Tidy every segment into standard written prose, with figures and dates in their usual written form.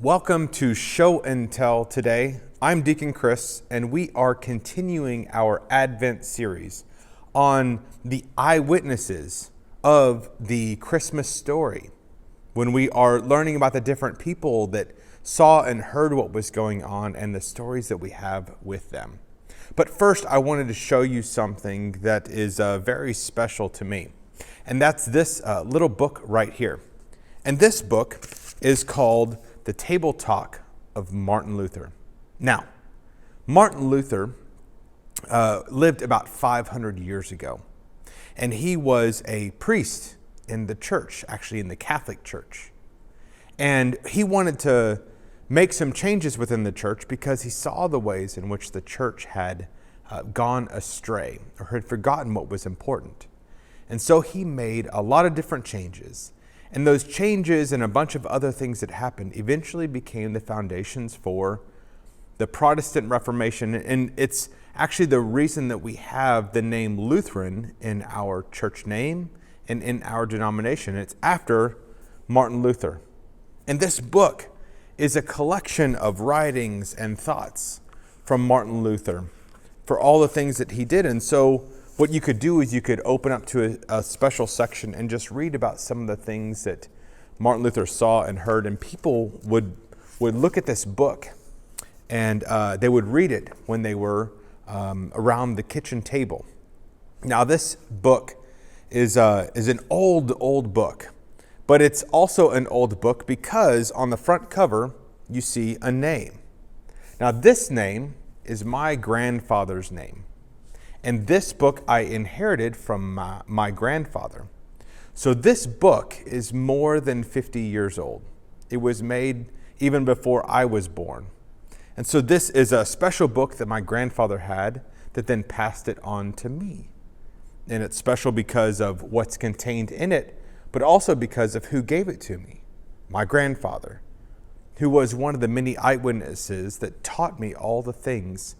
Welcome to Show and Tell today. I'm Deacon Chris, and we are continuing our Advent series on the eyewitnesses of the Christmas story, when we are learning about the different people that saw and heard what was going on and the stories that we have with them. But first, I wanted to show you something that is very special to me, and that's this little book right here. And this book is called The Table Talk of Martin Luther. Now, Martin Luther lived about 500 years ago, and he was a priest in the church, actually in the Catholic Church. And he wanted to make some changes within the church because he saw the ways in which the church had gone astray or had forgotten what was important. And so he made a lot of different changes. And those changes and a bunch of other things that happened eventually became the foundations for the Protestant Reformation. And it's actually the reason that we have the name Lutheran in our church name and in our denomination. It's after Martin Luther. And this book is a collection of writings and thoughts from Martin Luther for all the things that he did. And so what you could do is you could open up to a special section and just read about some of the things that Martin Luther saw and heard. And people would look at this book and they would read it when they were around the kitchen table. Now, this book is an old book, but it's also an old book because on the front cover you see a name. Now, this name is my grandfather's name. And this book I inherited from my grandfather. So this book is more than 50 years old. It was made even before I was born. And so this is a special book that my grandfather had that then passed it on to me. And it's special because of what's contained in it, but also because of who gave it to me, my grandfather, who was one of the many eyewitnesses that taught me all the things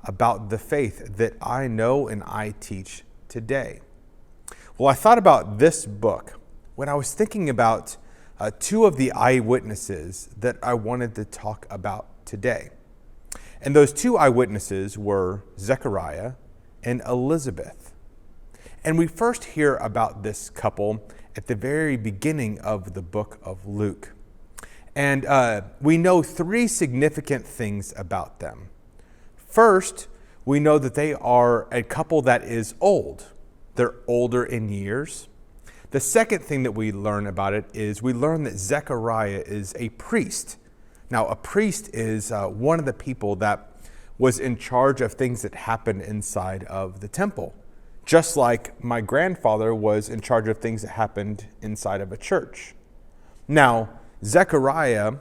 about the faith that I know and I teach today. Well, I thought about this book when I was thinking about two of the eyewitnesses that I wanted to talk about today. And those two eyewitnesses were Zechariah and Elizabeth. And we first hear about this couple at the very beginning of the book of Luke. And we know three significant things about them. First, we know that they are a couple that is old. They're older in years. The second thing that we learn about it is we learn that Zechariah is a priest. Now, a priest is one of the people that was in charge of things that happened inside of the temple, just like my grandfather was in charge of things that happened inside of a church. Now, Zechariah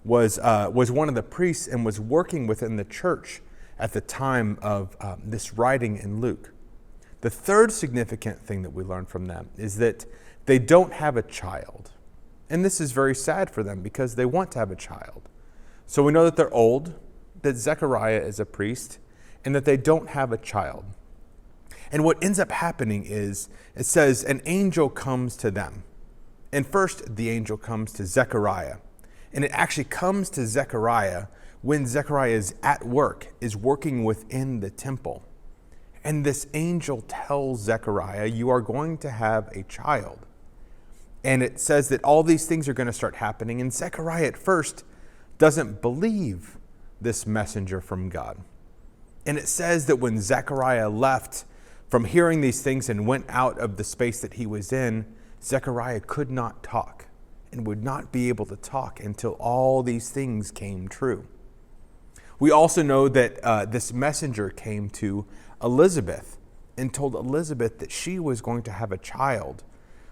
was one of the priests and was working within the church at the time of this writing in Luke. The third significant thing that we learn from them is that they don't have a child. And this is very sad for them because they want to have a child. So we know that they're old, that Zechariah is a priest, and that they don't have a child. And what ends up happening is, it says, an angel comes to them. And first, the angel comes to Zechariah. And it actually comes to Zechariah when Zechariah is at work, is working within the temple. And this angel tells Zechariah, you are going to have a child. And it says that all these things are going to start happening. And Zechariah at first doesn't believe this messenger from God. And it says that when Zechariah left from hearing these things and went out of the space that he was in, Zechariah could not talk and would not be able to talk until all these things came true. We also know that this messenger came to Elizabeth and told Elizabeth that she was going to have a child,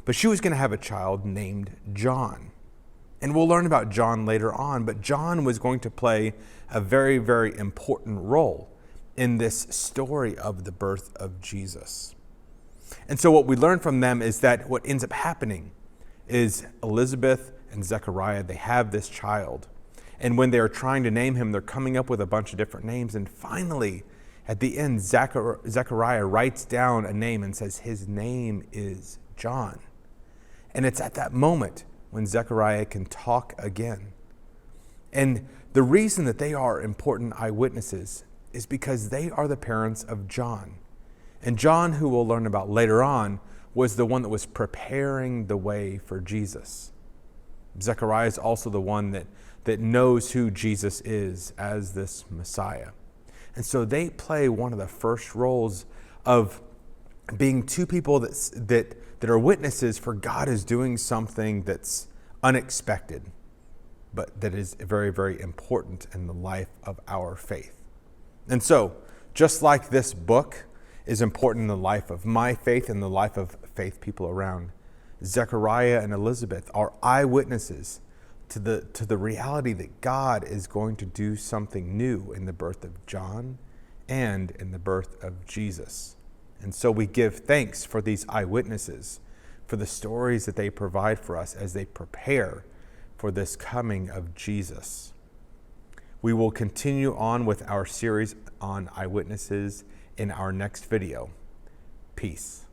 but she was going to have a child named John. And we'll learn about John later on, but John was going to play a very, very important role in this story of the birth of Jesus. And so what we learn from them is that what ends up happening is Elizabeth and Zechariah, they have this child. And when they are trying to name him, they're coming up with a bunch of different names. And finally, at the end, Zechariah writes down a name and says, his name is John. And it's at that moment when Zechariah can talk again. And the reason that they are important eyewitnesses is because they are the parents of John. And John, who we'll learn about later on, was the one that was preparing the way for Jesus. Zechariah is also the one that knows who Jesus is as this Messiah. And so they play one of the first roles of being two people that are witnesses for God is doing something that's unexpected, but that is very, very important in the life of our faith. And so, just like this book is important in the life of my faith and the life of faith people around, Zechariah and Elizabeth are eyewitnesses to the reality that God is going to do something new in the birth of John and in the birth of Jesus. And so we give thanks for these eyewitnesses, for the stories that they provide for us as they prepare for this coming of Jesus. We will continue on with our series on eyewitnesses in our next video. Peace.